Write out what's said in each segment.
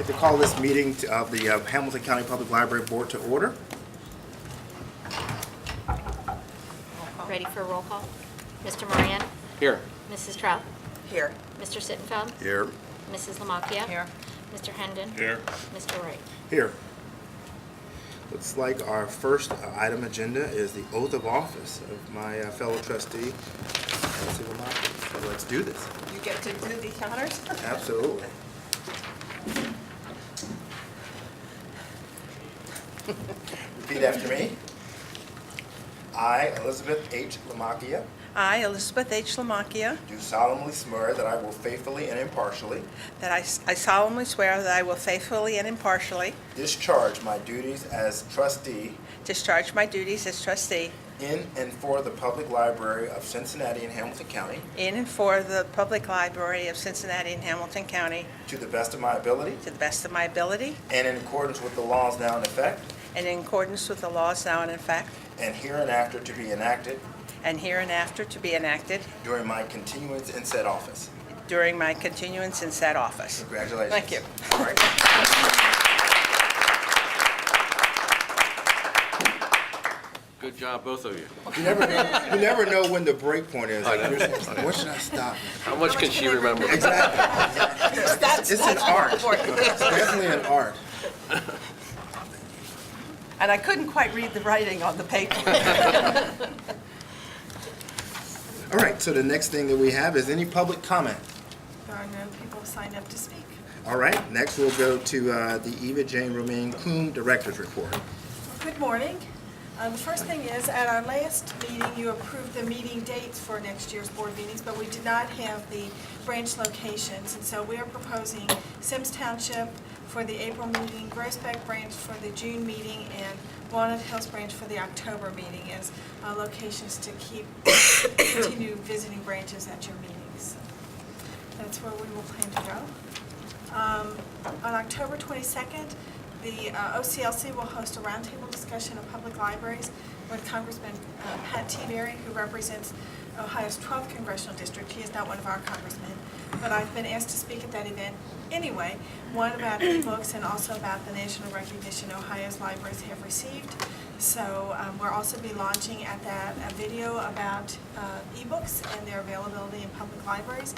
I'd like to call this meeting of the Hamilton County Public Library Board to order. Ready for a roll call? Mr. Moran? Here. Mrs. Trout? Here. Mr. Sittenfeld? Here. Mrs. Lamacchia? Here. Mr. Hendon? Here. Mr. Wright? Here. Looks like our first item agenda is the oath of office of my fellow trustee, Nancy Lamacchia. So let's do this. You get to do the honors? Absolutely. Repeat after me. I, Elizabeth H. Lamacchia, I, Elizabeth H. Lamacchia, do solemnly swear that I will faithfully and impartially that I solemnly swear that I will faithfully and impartially discharge my duties as trustee discharge my duties as trustee in and for the Public Library of Cincinnati and Hamilton County in and for the Public Library of Cincinnati and Hamilton County to the best of my ability to the best of my ability and in accordance with the laws now in effect and in accordance with the laws now in effect and hereinafter to be enacted and hereinafter to be enacted during my continuance in said office. during my continuance in said office. Congratulations. Thank you. All right. Good job, both of you. You never know when the break point is. Like, I know. what should I stop? How much can she remember? Exactly. It's an art. It's definitely an art. And I couldn't quite read the writing on the paper. All right, so the next thing that we have is any public comment. There are no people signed up to speak. All right, next we'll go to the Eva Jane Romaine Coon Director's Report. Good morning. The first thing is, at our last meeting, you approved the meeting dates for next year's board meetings, but we did not have the branch locations. And so we are proposing Sims Township for the April meeting, Groesbeck branch for the June meeting, and Walnut Hills branch for the October meeting as locations to continue visiting branches at your meetings. That's where we will plan to go. On October 22nd, the OCLC will host a roundtable discussion of public libraries with Congressman Pat T. who represents Ohio's 12th congressional district. He is not one of our congressmen, but I've been asked to speak at that event anyway, one about ebooks and also about the national recognition Ohio's libraries have received. So we'll also be launching at that a video about ebooks and their availability in public libraries.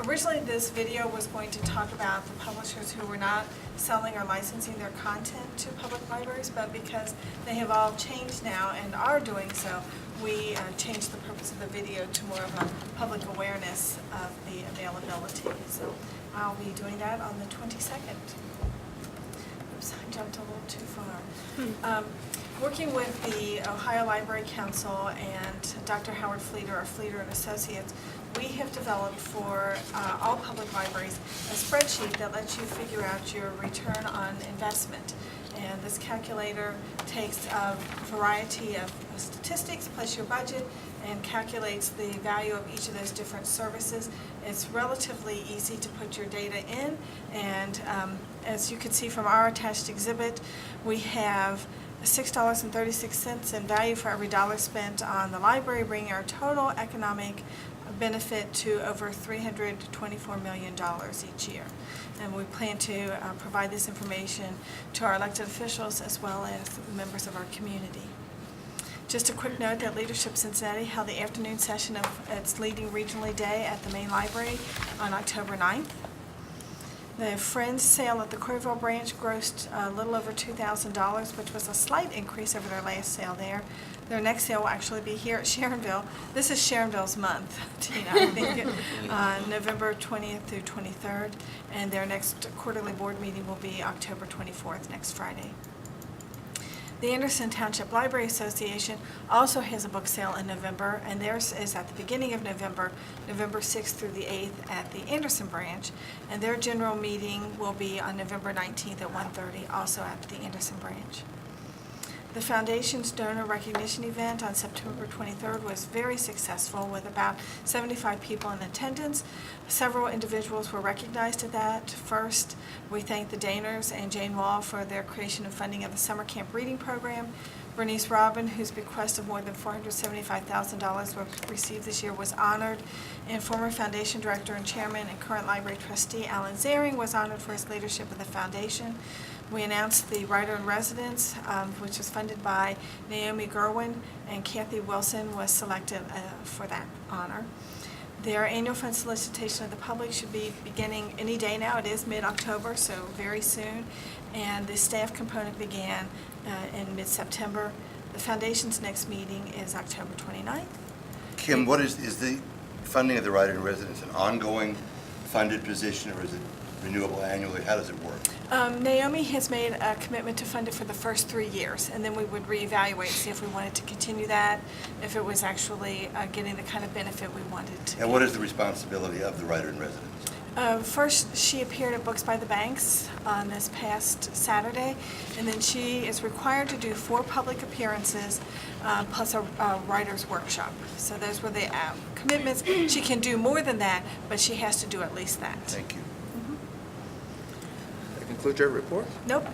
Originally, this video was going to talk about the publishers who were not selling or licensing their content to public libraries, but because they have all changed now and are doing so, we changed the purpose of the video to more of a public awareness of the availability. So I'll be doing that on the 22nd. Oops, I jumped a little too far. Working with the Ohio Library Council and Dr. Howard Fleeter of Fleeter and Associates, we have developed for all public libraries a spreadsheet that lets you figure out your return on investment. And this calculator takes a variety of statistics plus your budget and calculates the value of each of those different services. It's relatively easy to put your data in, and as you can see from our attached exhibit, we have $6.36 in value for every dollar spent on the library, bringing our total economic benefit to over $324 million each year. And we plan to provide this information to our elected officials as well as members of our community. Just a quick note that Leadership Cincinnati held the afternoon session of its Leading Regionally Day at the main library on October 9th. The Friends sale at the Coreyville branch grossed a little over $2,000, which was a slight increase over their last sale there. Their next sale will actually be here at Sharonville. This is Sharonville's month, Tina, I think, November 20th through 23rd, and their next quarterly board meeting will be October 24th, next Friday. The Anderson Township Library Association also has a book sale in November, and theirs is at the beginning of November, November 6th through the 8th at the Anderson branch, and their general meeting will be on November 19th at 1:30, also at the Anderson branch. The Foundation's donor recognition event on September 23rd was very successful with about 75 people in attendance. Several individuals were recognized at that. First, we thank the Daners and Jane Wall for their creation and funding of the summer camp reading program. Bernice Robin, whose bequest of more than $475,000 was received this year, was honored. And former foundation director and chairman and current library trustee Alan Zaring was honored for his leadership of the foundation. We announced the writer-in-residence, which was funded by Naomi Gerwin, and Kathy Wilson was selected for that honor. Their annual fund solicitation of the public should be beginning any day now. It is mid-October, so very soon. And the staff component began in mid-September. The foundation's next meeting is October 29th. Kim, what is the funding of the writer-in-residence an ongoing funded position, or is it renewable annually? How does it work? Naomi has made a commitment to fund it for the first 3 years, and then we would reevaluate, see if we wanted to continue that, if it was actually getting the kind of benefit we wanted to. And what is the responsibility of the writer-in-residence? First, she appeared at Books by the Banks on this past Saturday, and then she is required to do 4 public appearances plus a writer's workshop. So those were the commitments. She can do more than that, but she has to do at least that. Thank you. That concludes your report? Nope.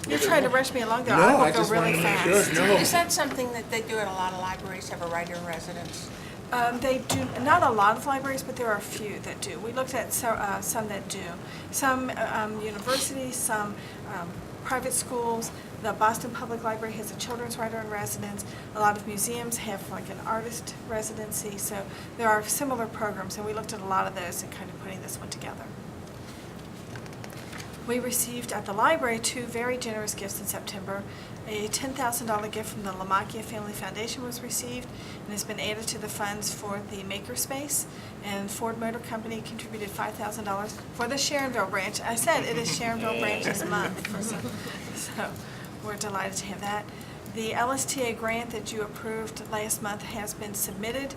You're trying to rush me along there. No, I I will go just really wanted to make fast. sure. No. Is that something that they do at a lot of libraries, have a writer-in-residence? They do, not a lot of libraries, but there are a few that do. We looked at some that do. Some universities, some private schools. The Boston Public Library has a children's writer-in-residence. A lot of museums have like an artist residency. So there are similar programs, and we looked at a lot of those and kind of putting this one together. We received at the library 2 very generous gifts in September. A $10,000 gift from the Lamakia Family Foundation was received and has been added to the funds for the Makerspace. And Ford Motor Company contributed $5,000 for the Sharonville branch. I said it is Sharonville branch's month, so we're delighted to have that. The LSTA grant that you approved last month has been submitted.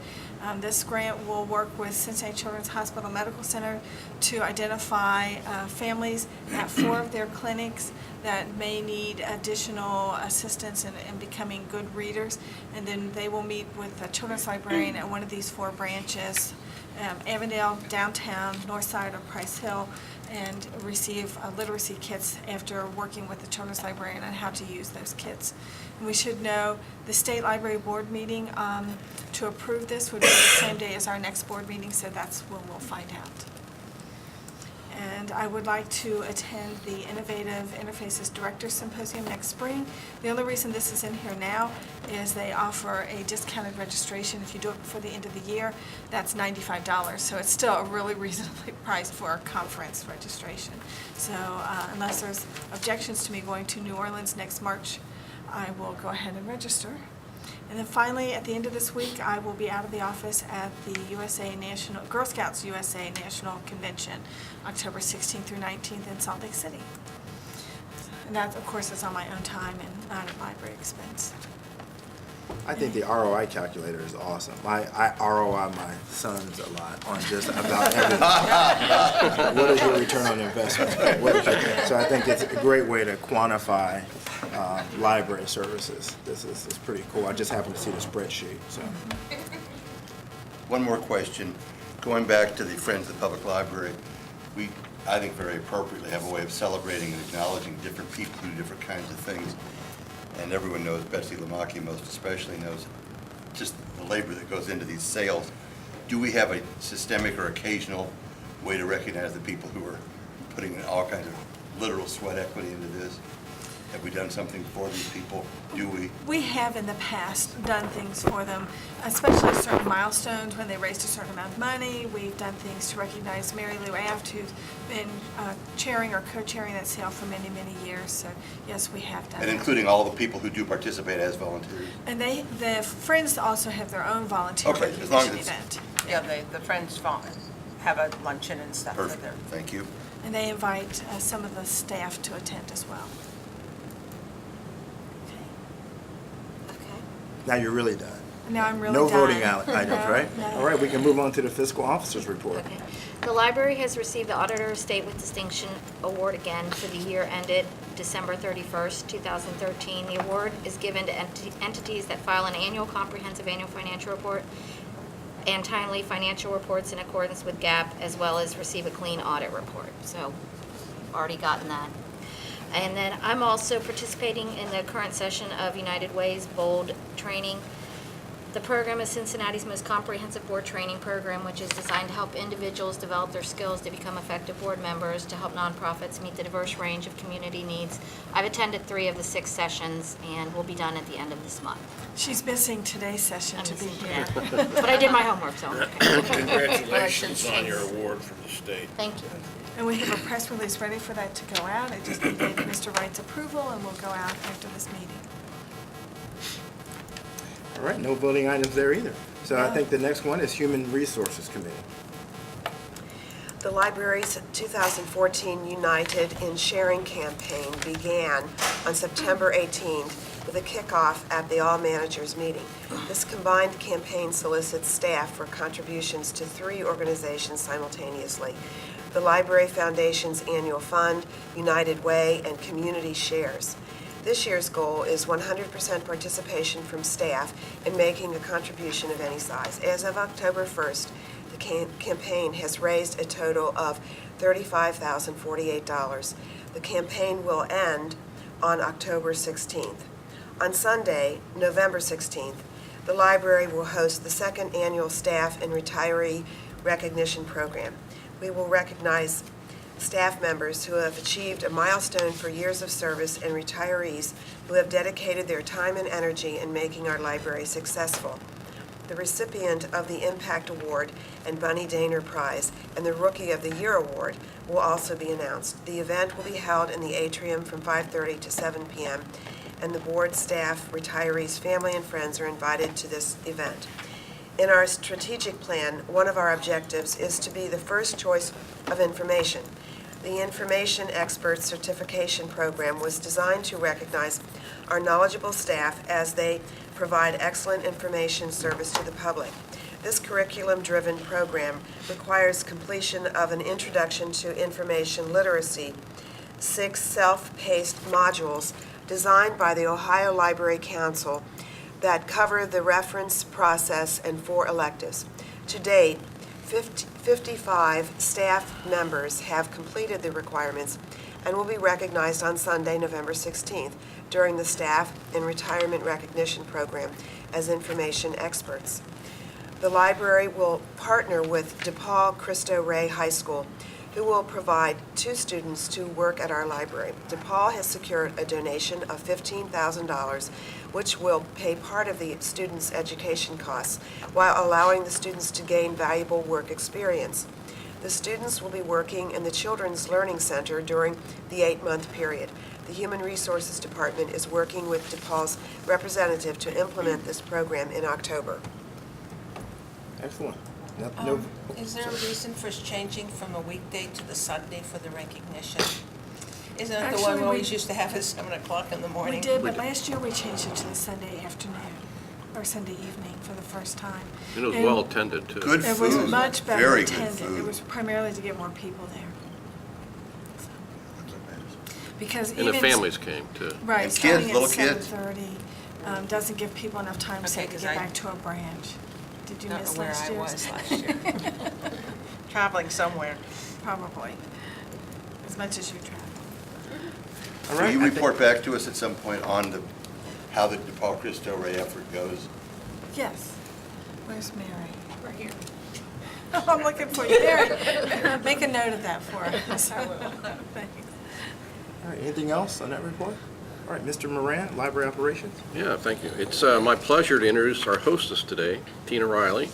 This grant will work with Cincinnati Children's Hospital Medical Center to identify families at 4 of their clinics that may need additional assistance in becoming good readers. And then they will meet with a children's librarian at one of these 4 branches, Avondale, downtown, Northside, or Price Hill, and receive literacy kits after working with the children's librarian on how to use those kits. And we should know the State Library Board meeting to approve this would be the same day as our next board meeting, so that's when we'll find out. And I would like to attend the Innovative Interfaces Directors Symposium next spring. The only reason this is in here now is they offer a discounted registration. If you do it before the end of the year, that's $95. So it's still a really reasonably priced for a conference registration. So unless there's objections to me going to New Orleans next March, I will go ahead and register. And then finally, at the end of this week, I will be out of the office at the Girl Scouts USA National Convention, October 16th through 19th in Salt Lake City. And that, of course, is on my own time and not at library expense. I think the ROI calculator is awesome. I ROI my sons a lot on just about everything. What is your return on investment? So I think it's a great way to quantify library services. This is pretty cool. I just happened to see the spreadsheet. So One more question. Going back to the Friends of the Public Library, we, I think very appropriately, have a way of celebrating and acknowledging different people who do different kinds of things. And everyone knows, Betsy Lamaki most especially knows, just the labor that goes into these sales. Do we have a systemic or occasional way to recognize the people who are putting in all kinds of literal sweat equity into this? Have we done something for these people? Do we? We have in the past done things for them, especially certain milestones when they raised a certain amount of money. We've done things to recognize Mary Lou Aft, who's been chairing or co-chairing that sale for many, many years. So yes, we have done And that. including all the people who do participate as volunteers? And the Friends also have their own volunteer Okay, as long as recognition it's- event. Yeah, the Friends have a luncheon and stuff. Perfect, thank you. And they invite some of the staff to attend as well. Okay. now you're really done. Now I'm really No done. voting items, No, right? no. All right, we can move on to the fiscal officer's report. Okay. The library has received the Auditor of State with Distinction Award again for the year ended December 31st, 2013. The award is given to entities that file an annual comprehensive annual financial report and timely financial reports in accordance with GAAP, as well as receive a clean audit report. So, already gotten that. And then I'm also participating in the current session of United Way's BOLD training. The program is Cincinnati's most comprehensive board training program, which is designed to help individuals develop their skills to become effective board members, to help nonprofits meet the diverse range of community needs. I've attended 3 of the 6 sessions, and we'll be done at the end of this month. She's missing today's session I'm to be missing here. But I did my homework, so I'm okay. Congratulations on your award from the state. Thank you. And we have a press release ready for that to go out. I just needed Mr. Wright's approval, and we'll go out after this meeting. All right, no voting items there either. So I think the next one is Human Resources Committee. The library's 2014 United in Sharing campaign began on September 18th with a kickoff at the All Managers meeting. This combined campaign solicits staff for contributions to 3 organizations simultaneously: the Library Foundation's annual fund, United Way, and Community Shares. This year's goal is 100% participation from staff in making a contribution of any size. As of October 1st, the campaign has raised a total of $35,048. The campaign will end on October 16th. On Sunday, November 16th, the library will host the 2nd annual Staff and Retiree Recognition Program. We will recognize staff members who have achieved a milestone for years of service and retirees who have dedicated their time and energy in making our library successful. The recipient of the Impact Award and Bunny Daner Prize and the Rookie of the Year Award will also be announced. The event will be held in the atrium from 5:30 to 7 p.m., and the board, staff, retirees, family, and friends are invited to this event. In our strategic plan, one of our objectives is to be the first choice of information. The Information Expert Certification Program was designed to recognize our knowledgeable staff as they provide excellent information service to the public. This curriculum-driven program requires completion of an Introduction to Information Literacy, 6 self-paced modules designed by the Ohio Library Council that cover the reference process and 4 electives. To date, 55 staff members have completed the requirements and will be recognized on Sunday, November 16th, during the Staff and Retirement Recognition Program as information experts. The library will partner with DePaul Cristo Rey High School, who will provide 2 students to work at our library. DePaul has secured a donation of $15,000, which will pay part of the students' education costs, while allowing the students to gain valuable work experience. The students will be working in the Children's Learning Center during the 8-month period. The Human Resources Department is working with DePaul's representative to implement this program in October. Excellent. No- Is there a reason for changing from a weekday to the Sunday for the recognition? Isn't it the Actually, one we we- always used to have at 7 o'clock in the morning? We did, but last year we changed it to the Sunday afternoon, or Sunday evening for the first time. And it was well attended, too. Good It was food. much better Very good attended. It food. was primarily to get more people there. Because And even... the families came, too. Right, And kids, starting at little kids. 7:30 doesn't give people enough time, say, Okay, to 'cause get I back to a branch. Did you Don't miss know where last I year's? was last year. Traveling somewhere. Probably, as much as you travel. All Will right, you I think- report back to us at some point on how the DePaul Cristo Rey effort goes? Yes. Where's Mary? Right here. I'm looking for you. Mary, make a note of that for us. I will. Thanks. All right, anything else on that report? All right, Mr. Moran, Library Operations. Yeah, thank you. It's my pleasure to introduce our hostess today, Tina Riley.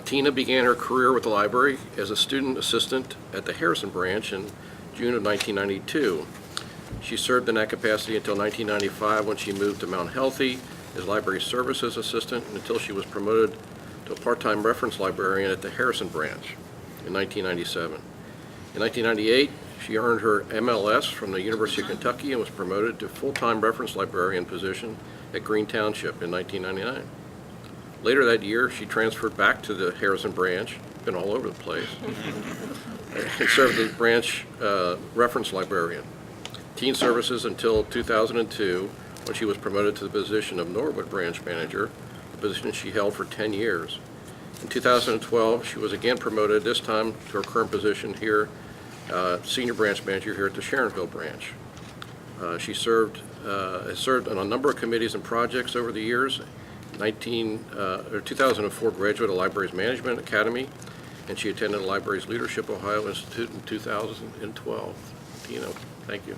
Tina began her career with the library as a student assistant at the Harrison branch in June of 1992. She served in that capacity until 1995 when she moved to Mount Healthy as library services assistant until she was promoted to a part-time reference librarian at the Harrison branch in 1997. In 1998, she earned her MLS from the University of Kentucky and was promoted to full-time reference librarian position at Green Township in 1999. Later that year, she transferred back to the Harrison branch, been all over the place, and served as branch reference librarian. Teen services until 2002, when she was promoted to the position of Norwood branch manager, a position she held for 10 years. In 2012, she was again promoted, this time to her current position here, senior branch manager here at the Sharonville branch. She has served on a number of committees and projects over the years. 2004 graduate of Libraries Management Academy, and she attended the Libraries Leadership Ohio Institute in 2012. Tina, thank you.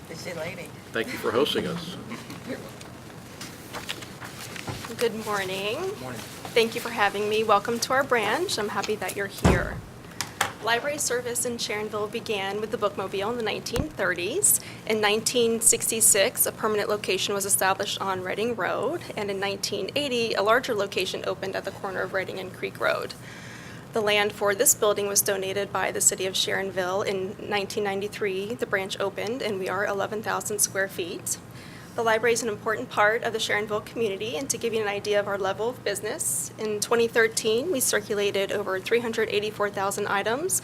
Busy lady. Thank you for hosting us. Good morning. Morning. Thank you for having me. Welcome to our branch. I'm happy that you're here. Library service in Sharonville began with the bookmobile in the 1930s. In 1966, a permanent location was established on Reading Road, and in 1980, a larger location opened at the corner of Reading and Creek Road. The land for this building was donated by the city of Sharonville. In 1993, the branch opened, and we are 11,000 square feet. The library is an important part of the Sharonville community, and to give you an idea of our level of business, in 2013, we circulated over 384,000 items.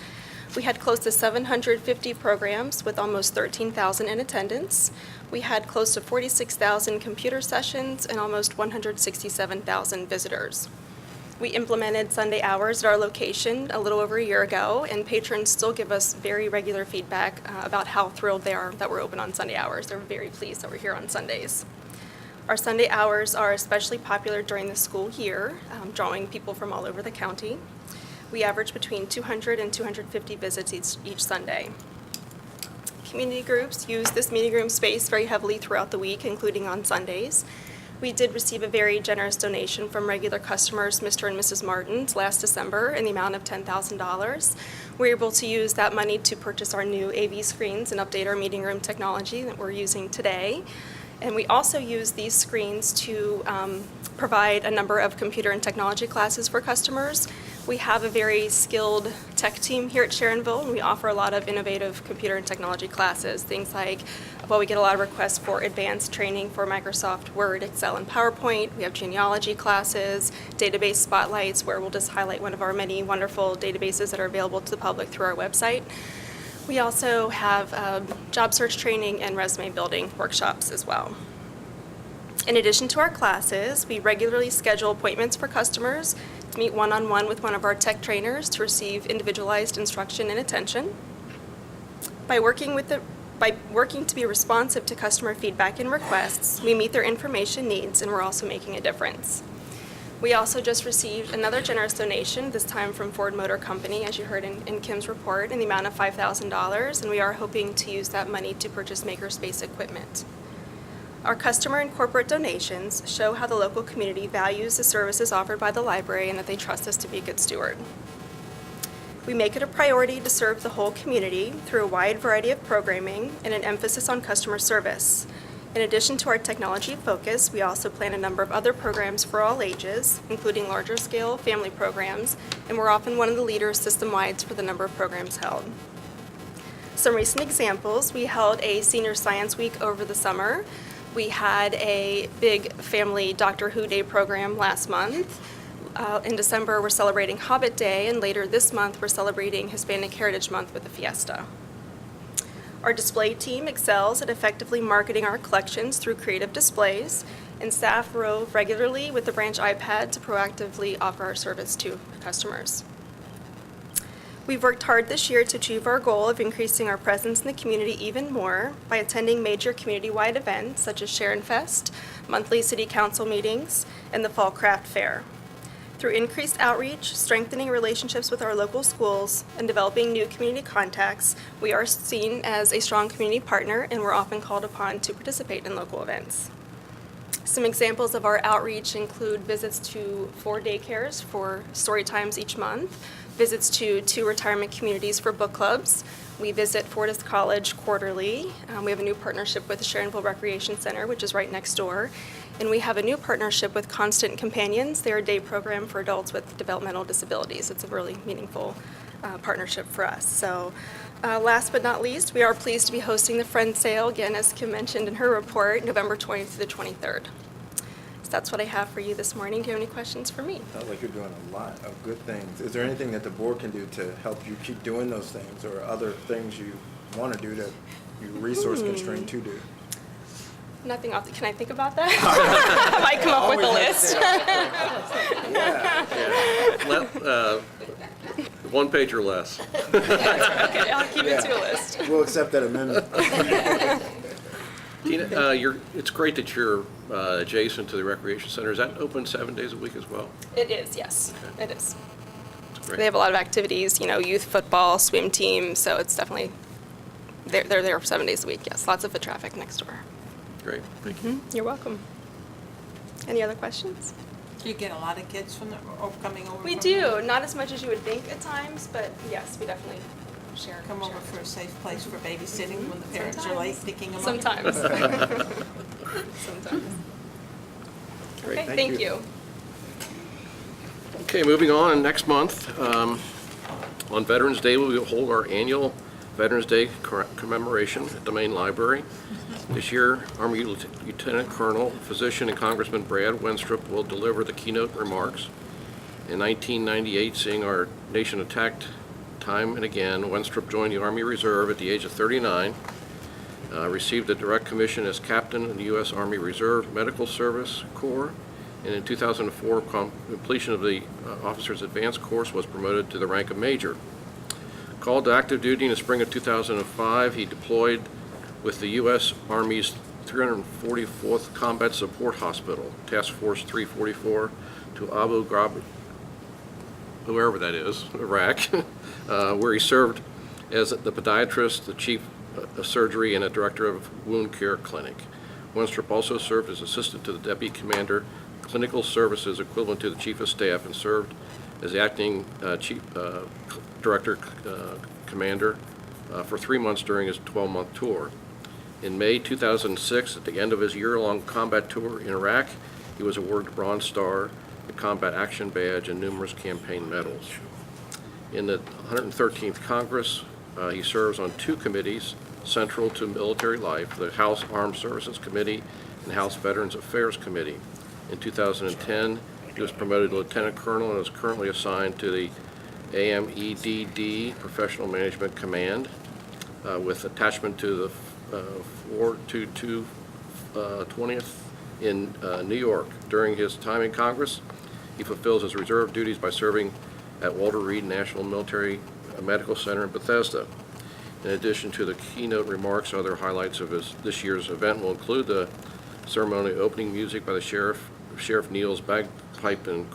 We had close to 750 programs with almost 13,000 in attendance. We had close to 46,000 computer sessions and almost 167,000 visitors. We implemented Sunday hours at our location a little over a year ago, and patrons still give us very regular feedback about how thrilled they are that we're open on Sunday hours. They're very pleased that we're here on Sundays. Our Sunday hours are especially popular during the school year, drawing people from all over the county. We average between 200 and 250 visits each Sunday. Community groups use this meeting room space very heavily throughout the week, including on Sundays. We did receive a very generous donation from regular customers, Mr. and Mrs. Martins, last December in the amount of $10,000. We were able to use that money to purchase our new AV screens and update our meeting room technology that we're using today. And we also use these screens to provide a number of computer and technology classes for customers. We have a very skilled tech team here at Sharonville, and we offer a lot of innovative computer and technology classes. Things like, well, we get a lot of requests for advanced training for Microsoft Word, Excel, and PowerPoint. We have genealogy classes, database spotlights, where we'll just highlight one of our many wonderful databases that are available to the public through our website. We also have job search training and resume building workshops as well. In addition to our classes, we regularly schedule appointments for customers to meet one-on-one with one of our tech trainers to receive individualized instruction and attention. By working to be responsive to customer feedback and requests, we meet their information needs, and we're also making a difference. We also just received another generous donation, this time from Ford Motor Company, as you heard in Kim's report, in the amount of $5,000, and we are hoping to use that money to purchase makerspace equipment. Our customer and corporate donations show how the local community values the services offered by the library and that they trust us to be a good steward. We make it a priority to serve the whole community through a wide variety of programming and an emphasis on customer service. In addition to our technology focus, we also plan a number of other programs for all ages, including larger scale family programs, and we're often one of the leaders system-wide for the number of programs held. Some recent examples: we held a Senior Science Week over the summer. We had a big family Doctor Who Day program last month. In December, we're celebrating Hobbit Day, and later this month, we're celebrating Hispanic Heritage Month with a fiesta. Our display team excels at effectively marketing our collections through creative displays, and staff rove regularly with the branch iPad to proactively offer our service to customers. We've worked hard this year to achieve our goal of increasing our presence in the community even more by attending major community-wide events such as Sharon Fest, monthly city council meetings, and the Fall Craft Fair. Through increased outreach, strengthening relationships with our local schools, and developing new community contacts, we are seen as a strong community partner, and we're often called upon to participate in local events. Some examples of our outreach include visits to 4 daycares for story times each month, visits to 2 retirement communities for book clubs. We visit Fortis College quarterly. We have a new partnership with the Sharonville Recreation Center, which is right next door. And we have a new partnership with Constant Companions. They're a day program for adults with developmental disabilities. It's a really meaningful partnership for us. So last but not least, we are pleased to be hosting the Friends Sale, again, as Kim mentioned in her report, November 20th through the 23rd. So that's what I have for you this morning. Do you have any questions for me? Sounds like you're doing a lot of good things. Is there anything that the board can do to help you keep doing those things, or other things you want to do that you're resource constrained to do? Nothing off. Can I think about that? I might come up with a list. Yeah. 1 page or less. Okay, I'll keep it to a list. We'll accept that amendment. Tina, it's great that you're adjacent to the recreation center. Is that open 7 days a week as well? It is, yes, it is. That's great. They have a lot of activities, youth football, swim team, so it's definitely, they're there 7 days a week, yes. Lots of foot traffic next door. Great, thank you. You're welcome. Any other questions? Do you get a lot of kids from coming over? We from do, not as much as you would think at times, but yes, we definitely share. Come over for a safe place for babysitting when the parents are late picking them up? Sometimes. Sometimes. Great, Okay, thank thank you. Okay, moving on, next month, on Veterans Day, we will hold our annual Veterans Day commemoration at the main library. This year, Army Lieutenant Colonel, physician, and Congressman Brad Wenstrup will deliver the keynote remarks. In 1998, seeing our nation attacked time and again, Wenstrup joined the Army Reserve at the age of 39, received a direct commission as captain in the U.S. Army Reserve Medical Service Corps, and in 2004, completion of the Officer's Advanced Course, was promoted to the rank of Major. Called to active duty in the spring of 2005, he deployed with the U.S. Army's 344th Combat Support Hospital, Task Force 344, to Abu Ghraib, whoever that is, Iraq, where he served as the podiatrist, the chief of surgery, and a director of wound care clinic. Wenstrup also served as assistant to the deputy commander, clinical services equivalent to the chief of staff, and served as the acting chief director commander for 3 months during his 12-month tour. In May 2006, at the end of his year-long combat tour in Iraq, he was awarded the Bronze Star, the Combat Action Badge, and numerous campaign medals. In the 113th Congress, he serves on 2 committees central to military life, the House Armed Services Committee and House Veterans Affairs Committee. In 2010, he was promoted to Lieutenant Colonel and is currently assigned to the AMEDD Professional Management Command with attachment to the 42220th in New York. During his time in Congress, he fulfills his reserve duties by serving at Walter Reed National Military Medical Center in Bethesda. In addition to the keynote remarks, other highlights of this year's event will include the ceremonial opening music by the Sheriff Neal's Bagpipe and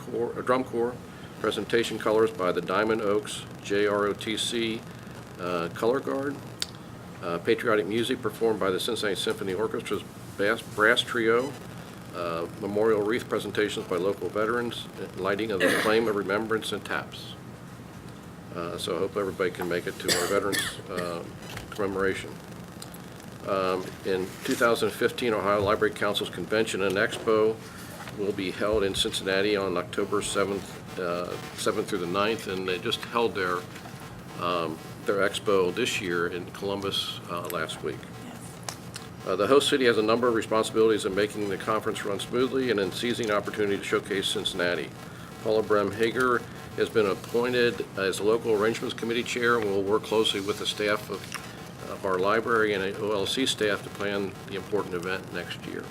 Drum Corps, presentation colors by the Diamond Oaks JROTC Color Guard, patriotic music performed by the Cincinnati Symphony Orchestra's brass trio, memorial wreath presentations by local veterans, lighting of the flame of remembrance, and taps. So I hope everybody can make it to our veterans commemoration. In 2015, Ohio Library Council's convention and expo will be held in Cincinnati on October 7th through the 9th, and they just held their expo this year in Columbus last week. The host city has a number of responsibilities in making the conference run smoothly and in seizing the opportunity to showcase Cincinnati. Paula Brem-Hager has been appointed as the local arrangements committee chair and will work closely with the staff of our library and OLC staff to plan the important event next year.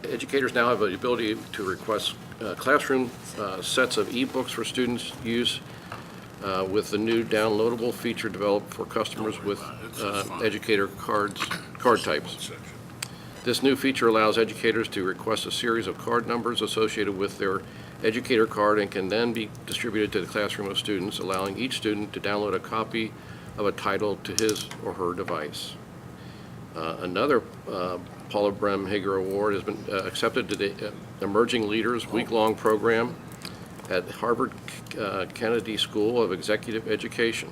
Educators now have the ability to request classroom sets of e-books for students' use with the new downloadable feature developed for customers with educator card types. This new feature allows educators to request a series of card numbers associated with their educator card and can then be distributed to the classroom of students, allowing each student to download a copy of a title to his or her device. Another Paula Brem-Hager Award has been accepted to the Emerging Leaders week-long program at Harvard Kennedy School of Executive Education.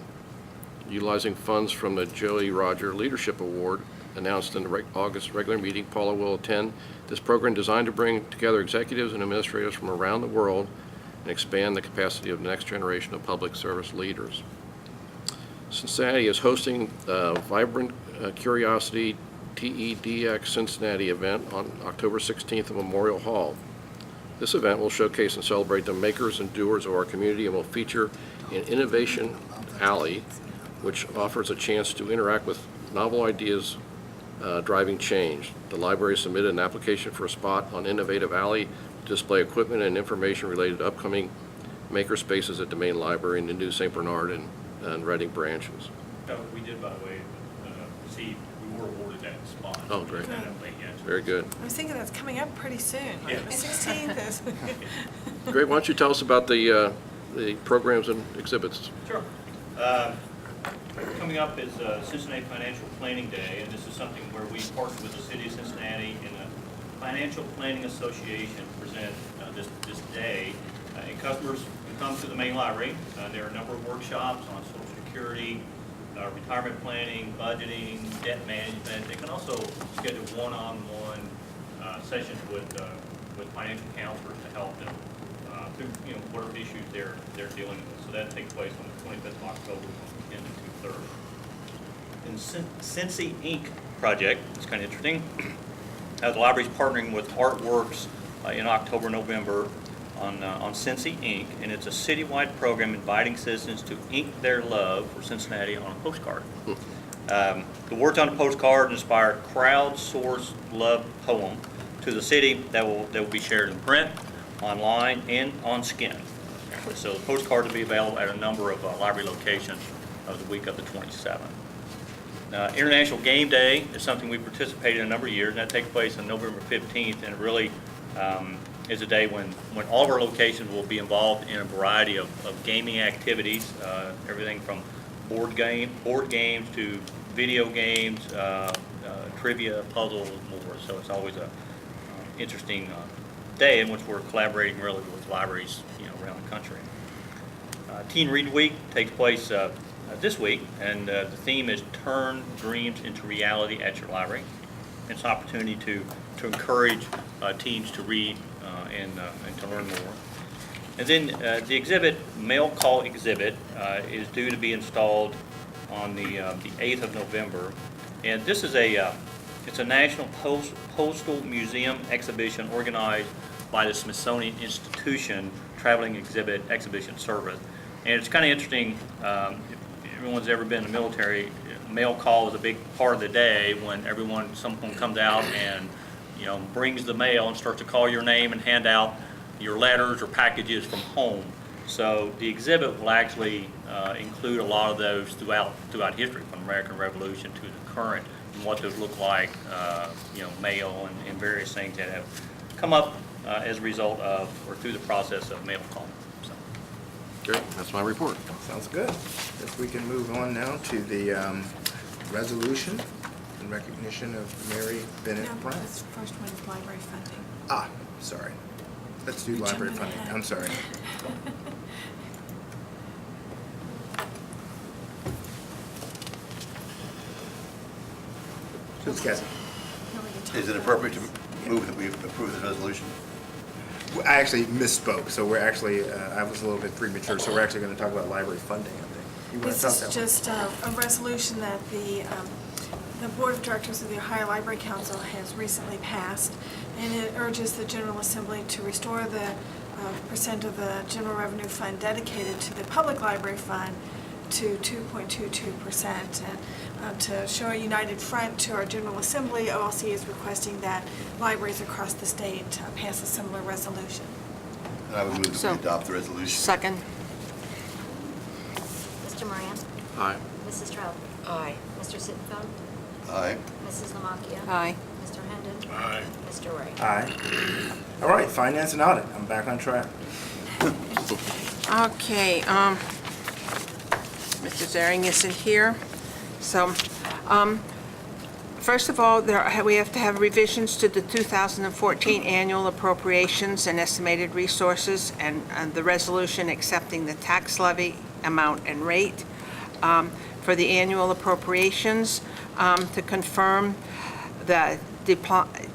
Utilizing funds from the Joey Roger Leadership Award announced in the August regular meeting, Paula will attend this program designed to bring together executives and administrators from around the world and expand the capacity of the next generation of public service leaders. Cincinnati is hosting a Vibrant Curiosity TEDx Cincinnati event on October 16th at Memorial Hall. This event will showcase and celebrate the makers and doers of our community and will feature an Innovation Alley, which offers a chance to interact with novel ideas driving change. The library submitted an application for a spot on Innovative Alley to display equipment and information related to upcoming maker spaces at the main library in the new St. Bernard and Reading branches. We did, by the way, we were awarded that spot. Oh, great. Independently, yes. Very good. I was thinking that's coming up pretty soon. Yeah. The 16th is. Great. Why don't you tell us about the programs and exhibits? Sure. Coming up is Cincinnati Financial Planning Day, and this is something where we partner with the City of Cincinnati and the Financial Planning Association to present this day. And customers can come to the main library. There are a number of workshops on Social Security, retirement planning, budgeting, debt management. They can also schedule one-on-one sessions with financial counselors to help them through whatever issues they're dealing with. So that takes place on the 25th of October from 10 to 2:30. And Cincy Inc. project, it's kind of interesting. The library's partnering with Artworks in October, November on Cincy Inc., and it's a citywide program inviting citizens to ink their love for Cincinnati on a postcard. The words on the postcard inspire a crowdsourced love poem to the city that will be shared in print, online, and on skin. So the postcard will be available at a number of library locations of the week of the 27th. International Game Day is something we participated in a number of years, and that takes place on November 15th, and it really is a day when all of our locations will be involved in a variety of gaming activities, everything from board games to video games, trivia, puzzles, more. So it's always a interesting day in which we're collaborating really with libraries around the country. Teen Read Week takes place this week, and the theme is Turn Dreams into Reality at Your Library. It's an opportunity to encourage teens to read and to learn more. And then the exhibit, Mail Call Exhibit, is due to be installed on the 8th of November. And this is it's a National Postal Museum exhibition organized by the Smithsonian Institution Traveling Exhibition Service. And it's kind of interesting, if everyone's ever been in the military, mail call is a big part of the day when someone comes out and brings the mail and starts to call your name and hand out your letters or packages from home. So the exhibit will actually include a lot of those throughout history, from the American Revolution to the current, and what those look like, mail and various things that have come up as a result of or through the process of mail calling. So. Great, that's my report. Sounds good. Guess we can move on now to the resolution in recognition of Mary Bennett No, Brown. this first one is library funding. Ah, sorry. Let's do You're library jumping funding. ahead. I'm sorry. Who's guessing? Is it appropriate to move that we approve this resolution? I actually misspoke, so we're actually, I was a little bit premature, so we're actually going to talk about library funding, I think. You want to This talk is that one? just a resolution that the Board of Directors of the Ohio Library Council has recently passed, and it urges the General Assembly to restore the percent of the general revenue fund dedicated to the public library fund to 2.22%. And to show a united front to our General Assembly, OLC is requesting that libraries across the state pass a similar resolution. And I would move that So- we adopt the resolution. Second. Mr. Moran? Aye. Mrs. Trout? Aye. Mr. Sittenfeld? Aye. Mrs. Lamacchia? Aye. Mr. Hendon? Aye. Mr. Ray? Aye. All right, finance and audit. I'm back on track. Okay, Mr. Zaring isn't here. So, first of all, we have to have revisions to the 2014 annual appropriations and estimated resources and the resolution accepting the tax levy amount and rate. For the annual appropriations, to confirm the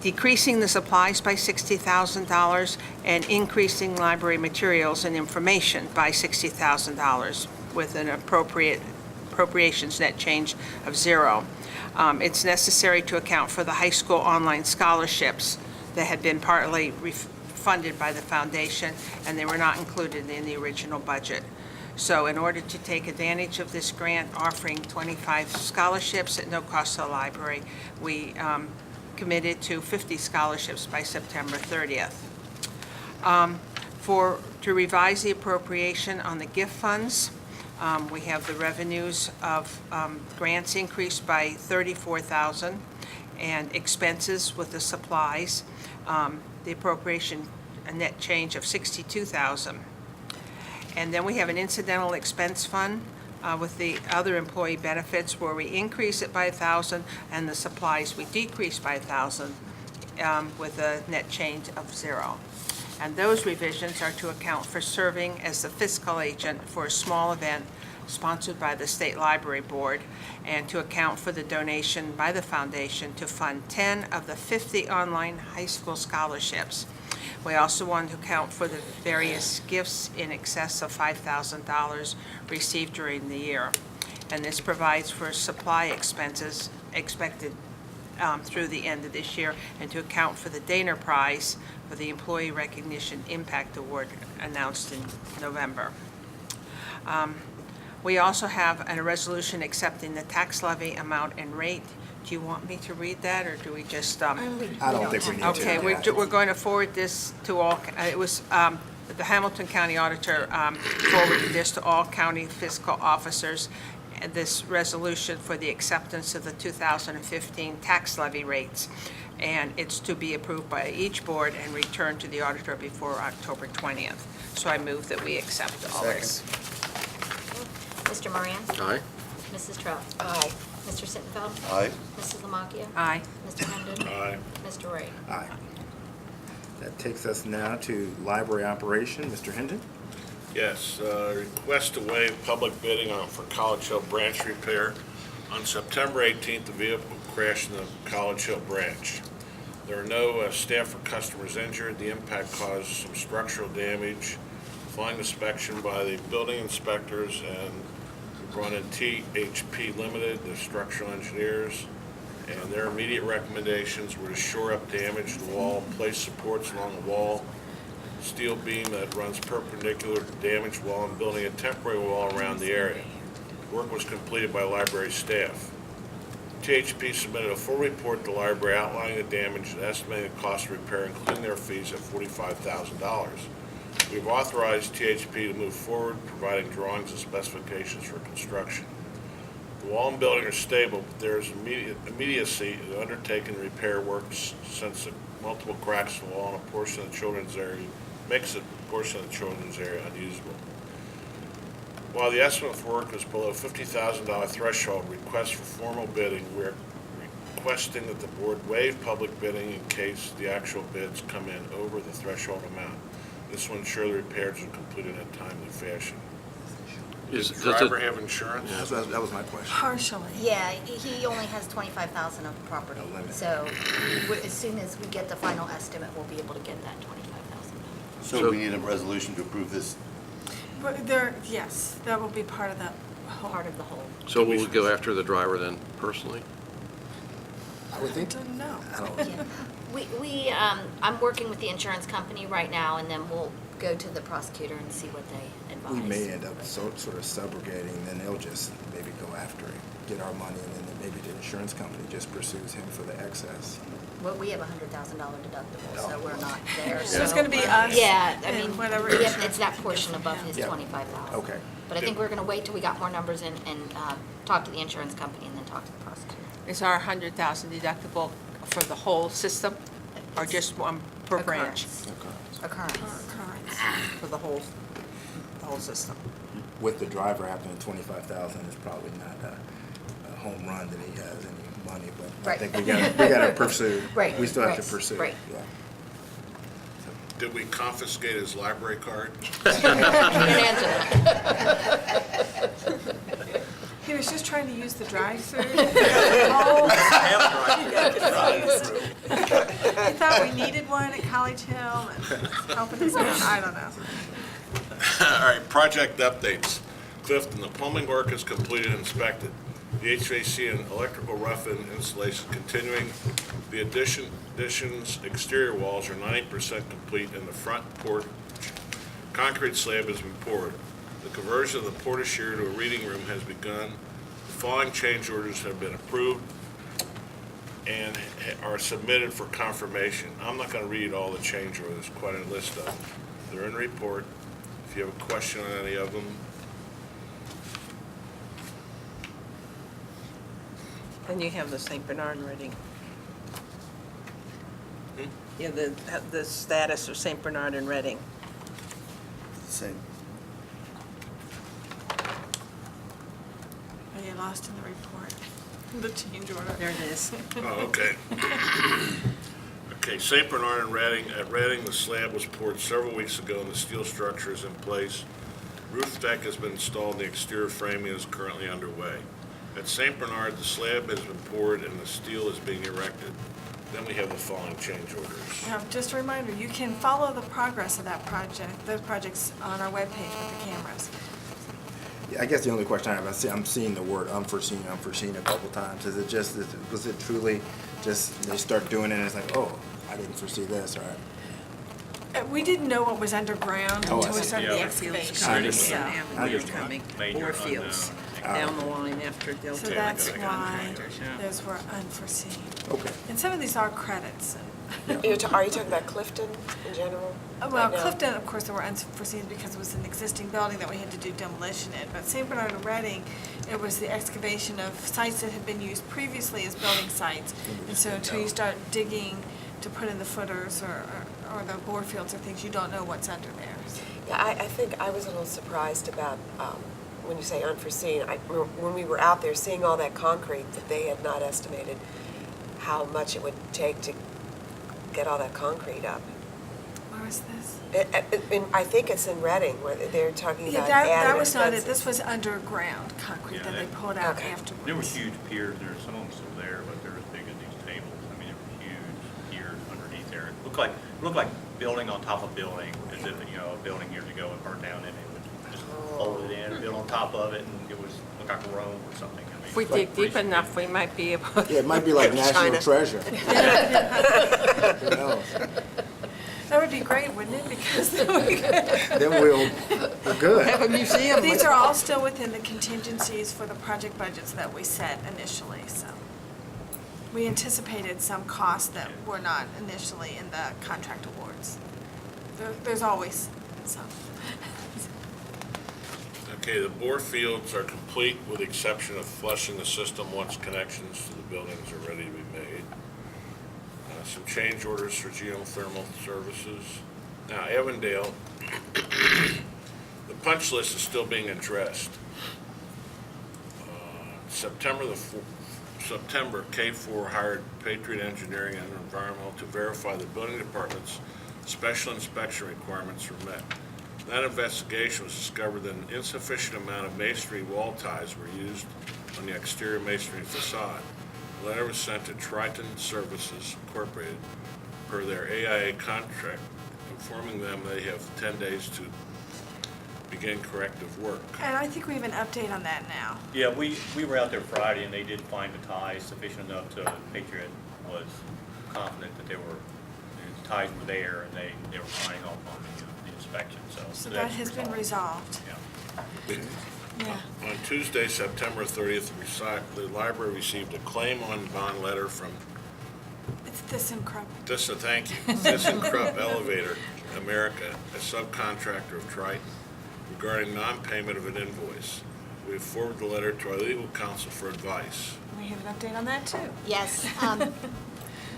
decreasing the supplies by $60,000 and increasing library materials and information by $60,000 with an appropriations net change of 0. It's necessary to account for the high school online scholarships that had been partly funded by the foundation, and they were not included in the original budget. So in order to take advantage of this grant offering 25 scholarships at no cost to the library, we committed to 50 scholarships by September 30th. To revise the appropriation on the gift funds, We have the revenues of grants increased by $34,000, and expenses with the supplies, the appropriation, a net change of $62,000. And then we have an incidental expense fund with the other employee benefits where we increase it by $1,000, and the supplies we decrease by $1,000 with a net change of 0. And those revisions are to account for serving as the fiscal agent for a small event sponsored by the State Library Board, and to account for the donation by the foundation to fund 10 of the 50 online high school scholarships. We also want to account for the various gifts in excess of $5,000 received during the year. And this provides for supply expenses expected through the end of this year, and to account for the Dana Prize for the Employee Recognition Impact Award announced in November. We also have a resolution accepting the tax levy amount and rate. Do you want me to read that, or do we just? I don't think we need to. Okay, we're going to forward this to all, it was, the Hamilton County Auditor forwarded this to all county fiscal officers, this resolution for the acceptance of the 2015 tax levy rates. And it's to be approved by each board and returned to the auditor before October 20th. So I move that we accept all this. Mr. Moran? Aye. Mrs. Trout? Aye. Mr. Sittenfeld? Aye. Mrs. Lamacchia? Aye. Mr. Hendon? Aye. Mr. Ray? Aye. That takes us now to library operation. Mr. Hendon? Yes, request to waive public bidding for College Hill branch repair. On September 18th, the vehicle crashed in the College Hill branch. There are no staff or customers injured. The impact caused some structural damage. Following inspection by the building inspectors, and we brought in THP Limited, the structural engineers, and their immediate recommendations were to shore up damaged wall, place supports along the wall, steel beam that runs perpendicular to damaged wall, and building a temporary wall around the area. Work was completed by library staff. THP submitted a full report to the library outlining the damage and estimating the cost of repair, including their fees, at $45,000. We've authorized THP to move forward, providing drawings and specifications for construction. The wall and building are stable, but there is immediacy in undertaking repair works since the multiple cracks in the wall and a portion of the children's area makes a portion of the children's area unusable. While the estimate for work is below $50,000 threshold, request for formal bidding, we're requesting that the board waive public bidding in case the actual bids come in over the threshold amount. This will ensure the repairs are completed in a timely fashion. Does the driver have insurance? That was my question. Partially. Yeah, he only has 25,000 of property, No limit. so as soon as we get the final estimate, we'll be able to get that 25,000. So we need a resolution to approve this. But yes, that will be part of the whole. Part of the whole. So will we go after the driver then personally? I would think. No. I don't. Yeah. I'm working with the insurance company right now, and then we'll go to the prosecutor and see what they advise. We may end up sort of subrogating, then they'll just maybe go after it, get our money, and then maybe the insurance company just pursues him for the excess. Well, we have a $100,000 deductible, so we're not there. So it's going to be us. Yeah, I and mean, whatever it's insurance that company portion gives above them, his Yeah. 25,000. Okay. But I think we're going to wait till we got more numbers and talk to the insurance company and then talk to the prosecutor. Is our 100,000 deductible for the whole system, or just one per branch? Occurrence. Occurrence. For the whole system? With the driver having 25,000, it's probably not a home run that he has any money, but I Right. think we gotta pursue. Right, We still have to right, pursue. right. Yeah. Did we confiscate his library card? You didn't answer that. He was just trying to use the drive-through. He thought we needed one at College Hill and helping us out. I don't know. All right, project updates. Clifton, the plumbing work is completed and inspected. The HVAC and electrical rough-in installation continuing. The addition's exterior walls are 90% complete, and the front porch concrete slab has been poured. The conversion of the portiere to a reading room has begun. The following change orders have been approved and are submitted for confirmation. I'm not going to read all the change orders, quite a list of them. They're in the report. If you have a question on any of them, And you have the St. Bernard Reading. Yeah, the status of St. Bernard and Reading. Same. Are you lost in the report? The change order. There it is. Oh, okay. Okay, St. Bernard and Reading. At Reading, the slab was poured several weeks ago and the steel structure is in place. Roof deck has been installed and the exterior framing is currently underway. At St. Bernard, the slab has been poured and the steel is being erected. Then we have the following change orders. Just a reminder, you can follow the progress of that project, those projects on our webpage with the cameras. Yeah, I guess the only question I have, I'm seeing the word unforeseen a couple times. Is it just, was it truly just, they start doing it and it's like, oh, I didn't foresee this, right? We didn't know what was underground Oh, I until we see. started the Yeah. excavation. I understand. So- I Avenue understand. coming, Major or fields, down the line after they'll So take that's the why contractors, yeah. those were unforeseen. Okay. And some of these are credits. Are you talking about Clifton in general? Well, right now? Clifton, of course, there were unforeseen because it was an existing building that we had to do demolition in. But St. Bernard and Reading, it was the excavation of sites that had been used previously as building sites. And so until you start digging to put in the footers or the bore fields or things, you don't know what's under there. Yeah, I think I was a little surprised about, when you say unforeseen, when we were out there seeing all that concrete, that they had not estimated how much it would take to get all that concrete up. Where was this? I think it's in Reading, where they're talking Yeah, about that added was not it. expenses. This was underground concrete Yeah, that they that- pulled out Okay. afterwards. There were huge piers there, some of them still there, but they're as big as these tables. I mean, there were huge piers underneath there. It looked like building on top of building, as if, a building years ago had burnt down and they would just fold it in, build on top of it, and it looked like Rome or something. I mean, If we dig deep enough, we might be able. Yeah, it might be like national China. treasure. Who knows? That would be great, wouldn't it? Because then we could. Then we're good. Have a museum. These are all still within the contingencies for the project budgets that we set initially, so. We anticipated some costs that were not initially in the contract awards. There's always some. Okay, the bore fields are complete with the exception of flushing the system once connections to the buildings are ready to be made. Some change orders for geothermal services. Now, Avondale, the punch list is still being addressed. September, K4 hired Patriot Engineering and Environmental to verify the building department's special inspection requirements were met. That investigation was discovered that an insufficient amount of masonry wall ties were used on the exterior masonry facade. A letter was sent to Triton Services Incorporated per their AIA contract, informing them they have 10 days to begin corrective work. And I think we have an update on that now. Yeah, we were out there Friday and they did find the ties sufficient enough to, Patriot was confident that the ties were there and they were signing off on the inspection, so. So that that's has been resolved. Yeah. Yeah. On Tuesday, September 30th, the library received a claim on bond letter from It's ThyssenKrupp. thank you, ThyssenKrupp Elevator America, a subcontractor of Triton, regarding non-payment of an invoice. We have forwarded the letter to our legal counsel for advice. We have an update on that too. Yes.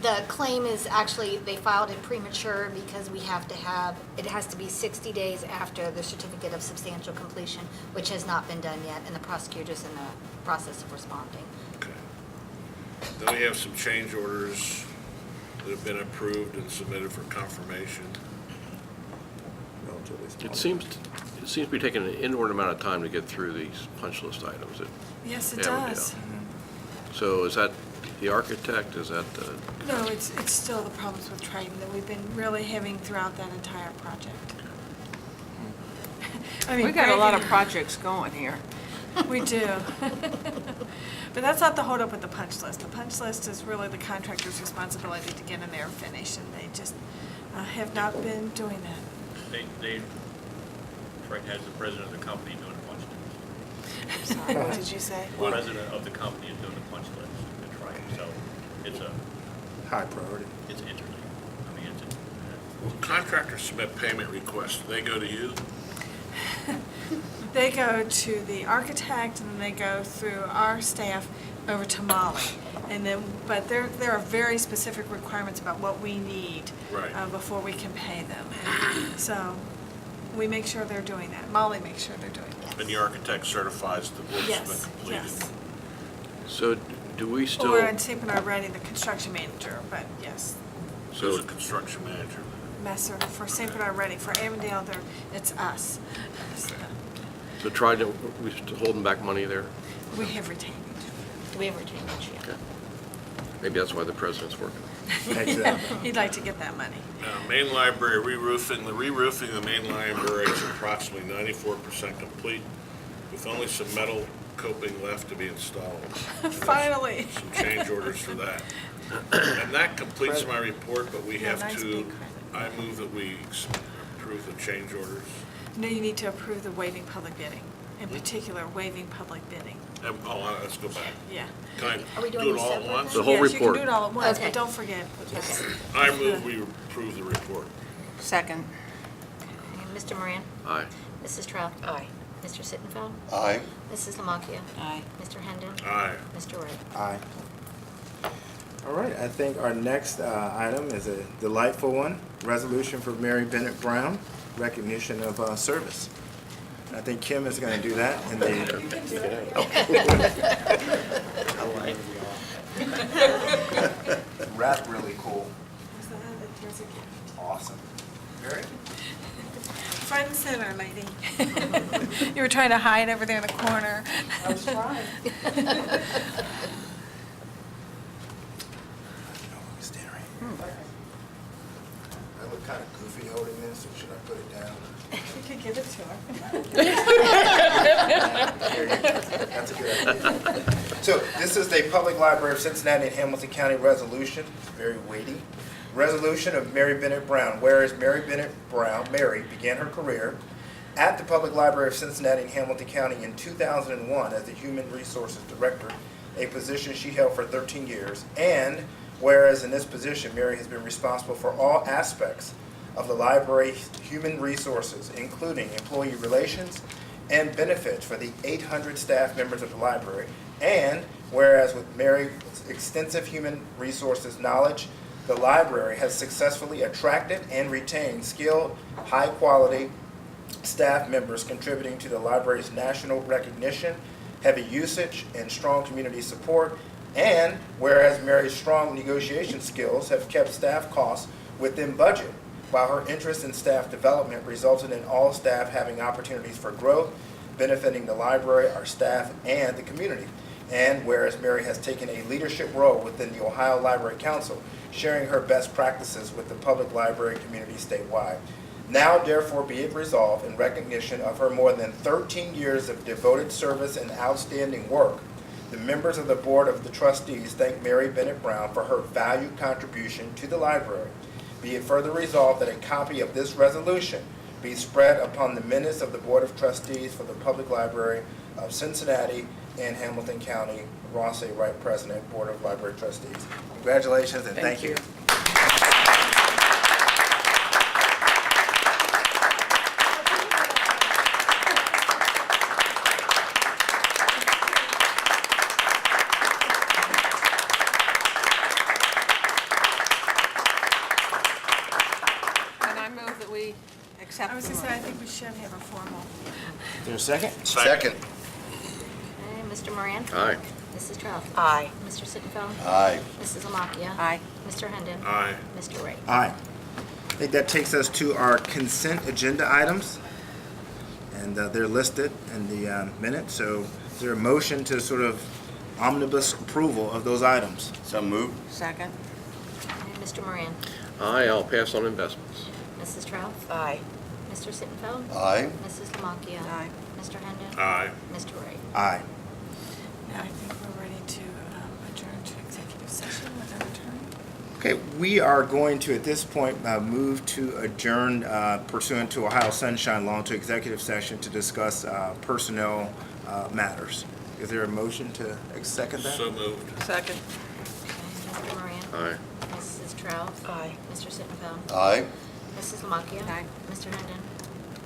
The claim is actually, they filed it premature because we have to have, it has to be 60 days after the certificate of substantial completion, which has not been done yet, and the prosecutor's in the process of responding. Okay. Then we have some change orders that have been approved and submitted for confirmation. Relatively small. It seems to be taking an inordinate amount of time to get through these punch list items. Yes, it Avondale. does. So is that the architect, is that the, No, it's still the problems with Triton that we've been really having throughout that entire project. I mean, We got a lot of granted, projects going here. We do. But that's not the holdup with the punch list. The punch list is really the contractor's responsibility to get in there and finish, and they just have not been doing that. Triton has the president of the company doing the punch list. Sorry, what did you say? The president of the company is doing the punch list at Triton, so it's High priority. it's interesting. I mean, Well, contractors submit payment requests. Do they go to you? They go to the architect, and then they go through our staff over to Molly. And then, but there are very specific requirements about what we need Right. before we can pay them. And so we make sure they're doing that. Molly makes sure they're doing that. And the architect certifies the work's been Yes, completed. yes. So do we still? Or in St. Bernard Ready, the construction manager, but yes. Who's a construction manager? Messer, for St. Bernard Ready, for Avondale, it's us. So we still holding back money there? We have retained. We have retained each year. Okay. Maybe that's why the president's working. Exactly. He'd like to get that money. Main library re-roofing, the re-roofing of the main library is approximately 94% complete, with only some metal coping left to be installed. And there's Finally. Some change orders for that. And that completes my report, but we Yeah, have nice to, big I move that we approve the change orders. No, you need to approve the waiving public bidding, in particular waiving public bidding. Let's go back. Yeah. Can Are we I doing do it them all at separate once? The whole Yes, you can report. do it all at once, Okay. but don't forget. Yes. I move we approve the report. Second. And Mr. Moran? Aye. Mrs. Trout? Aye. Mr. Sittenfeld? Aye. Mrs. Lamacchia? Aye. Mr. Hendon? Aye. Mr. Wright? Aye. All right, I think our next item is a delightful one, resolution for Mary Bennett Brown, recognition of service. I think Kim is going to do that in the. Rap really cool. There's a gift. Awesome. Mary? Front and center, lady. You were trying to hide over there in the corner. I was trying. Stand right here. I look kind of goofy holding this, or should I put it down? You could give it to her. There you go. That's a good idea. So this is the Public Library of Cincinnati and Hamilton County resolution. It's very weighty. Resolution of Mary Bennett Brown. Whereas Mary Bennett Brown, Mary, began her career at the Public Library of Cincinnati and Hamilton County in 2001 as the Human Resources Director, a position she held for 13 years. And whereas in this position, Mary has been responsible for all aspects of the library's human resources, including employee relations and benefits for the 800 staff members of the library. And whereas with Mary's extensive human resources knowledge, the library has successfully attracted and retained skilled, high-quality staff members contributing to the library's national recognition, heavy usage, and strong community support. And whereas Mary's strong negotiation skills have kept staff costs within budget, while her interest in staff development resulted in all staff having opportunities for growth, benefiting the library, our staff, and the community. And whereas Mary has taken a leadership role within the Ohio Library Council, sharing her best practices with the public library community statewide. Now therefore be it resolved in recognition of her more than 13 years of devoted service and outstanding work, the members of the Board of the Trustees thank Mary Bennett Brown for her valued contribution to the library. Be it further resolved that a copy of this resolution be spread upon the minutes of the Board of Trustees for the Public Library of Cincinnati and Hamilton County. Ross A. Wright, President, Board of Library Trustees. Congratulations and thank you. And I move that we accept I was the going to say, I motion. think we should have a formal. Is there a second? Second. Okay, Mr. Moran? Aye. Mrs. Trout? Aye. Mr. Sittenfeld? Aye. Mrs. Lamacchia? Aye. Mr. Hendon? Aye. Mr. Wright? Aye. I think that takes us to our consent agenda items. And they're listed in the minute. So is there a motion to sort of omnibus approval of those items? So moved. Second. Okay, Mr. Moran? Aye, I'll pass on investments. Mrs. Trout? Aye. Mr. Sittenfeld? Aye. Mrs. Lamacchia? Aye. Mr. Hendon? Aye. Mr. Wright? Aye. Now I think we're ready to adjourn to executive session without attorney. Okay, we are going to, at this point, move to adjourn pursuant to Ohio Sunshine Law to executive session to discuss personnel matters. Is there a motion to second that? So moved. Second. Okay, Mr. Moran? Aye. Mrs. Trout? Aye. Mr. Sittenfeld? Aye. Mrs. Lamacchia? Aye. Mr. Hendon?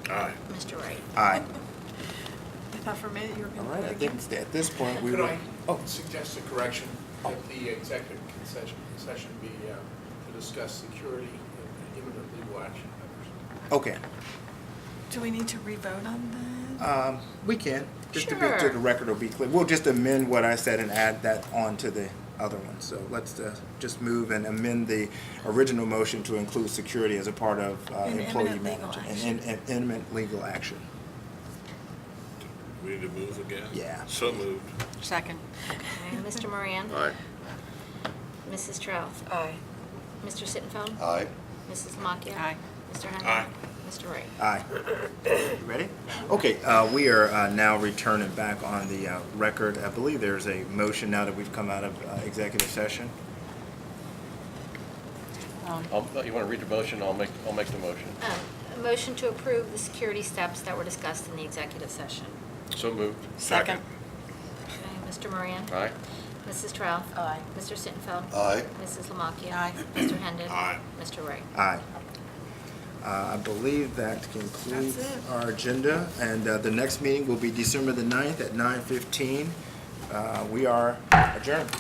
Aye. Mr. Wright? Aye. thought for a minute you were All going to right, I vote think against. at this point, we Could will. I Oh, suggest a correction, that the executive session be to discuss security and imminent legal action matters? okay. Do we need to re-vote on that? We can, just to be, Sure. to the record will be clear. We'll just amend what I said and add that on to the other one. So let's just move and amend the original motion to include security as a part of And employee imminent legal management. action. And imminent legal action. We need to move again? Yeah. So moved. Second. Okay, Mr. Moran? Aye. Mrs. Strauss? Aye. Mr. Sittenfeld? Aye. Mrs. Lamacchia? Aye. Mr. Henry? Aye. Mr. Ray? Aye. You ready? Okay, we are now returning back on the record. I believe there's a motion now that we've come out of executive session. You want to read the motion? I'll make the motion. A motion to approve the security steps that were discussed in the executive session. So moved. Second. Okay, Mr. Moran? Aye. Mrs. Strauss? Aye. Mr. Sittenfeld? Aye. Mrs. Lamacchia? Aye. Mr. Hendon? Aye. Mr. Ray? Aye. I believe that concludes That's it. our agenda, and the next meeting will be December the 9th at 9:15. We are adjourned.